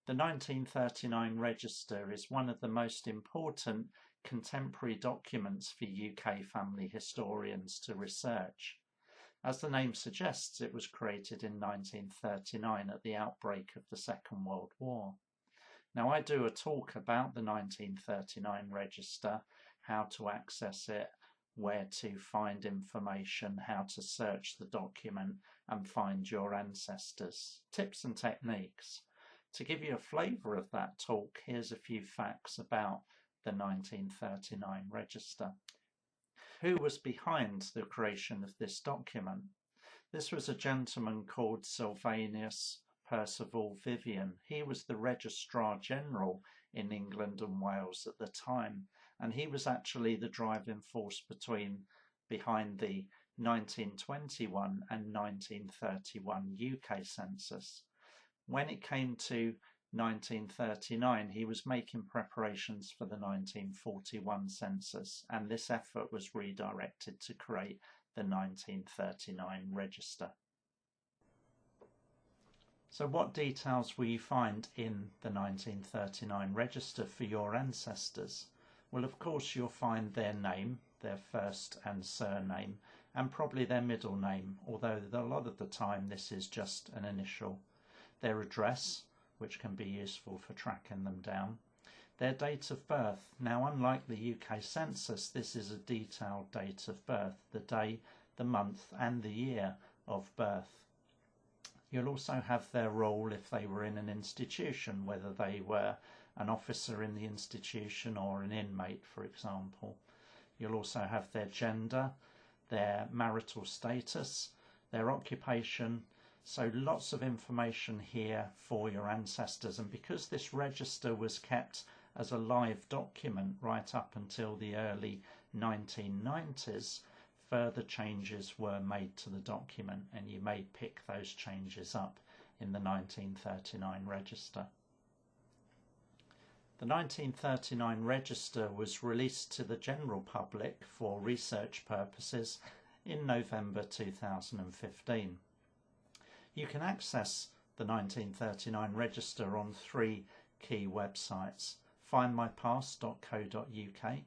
The 1939 Register is one of the most important contemporary documents for UK family historians to research. As the name suggests, it was created in 1939 at the outbreak of the Second World War. Now, I do a talk about the 1939 Register, how to access it, where to find information, how to search the document and find your ancestors, tips and techniques. To give you a flavour of that talk, here's a few facts about the 1939 Register. Who was behind the creation of this document? This was a gentleman called Sylvanus Percival Vivian. He was the Registrar General in England and Wales at the time, and he was actually the driving force behind the 1921 and 1931 UK census. When it came to 1939, he was making preparations for the 1941 census, and this effort was redirected to create the 1939 Register. So what details will you find in the 1939 Register for your ancestors? Well, of course, you'll find their name, their first and surname, and probably their middle name, although a lot of the time this is just an initial. Their address, which can be useful for tracking them down. Their date of birth. Now, unlike the UK census, this is a detailed date of birth, the day, the month and the year of birth. You'll also have their role if they were in an institution, whether they were an officer in the institution or an inmate, for example. You'll also have their gender, their marital status, their occupation. So lots of information here for your ancestors, and because this register was kept as a live document right up until the early 1990s, further changes were made to the document, and you may pick those changes up in the 1939 Register. The 1939 Register was released to the general public for research purposes in November 2015. You can access the 1939 Register on three key websites: findmypast.co.uk,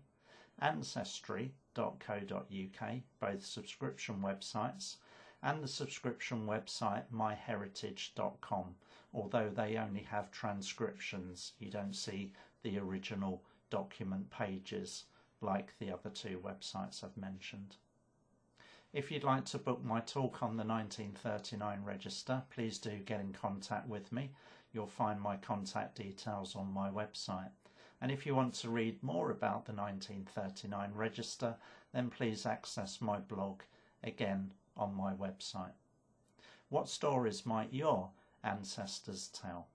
ancestry.co.uk, both subscription websites, and the subscription website myheritage.com, although they only have transcriptions. You don't see the original document pages like the other two websites I've mentioned. If you'd like to book my talk on the 1939 Register, please do get in contact with me. You'll find my contact details on my website. And if you want to read more about the 1939 Register, then please access my blog, again on my website. What stories might your ancestors tell?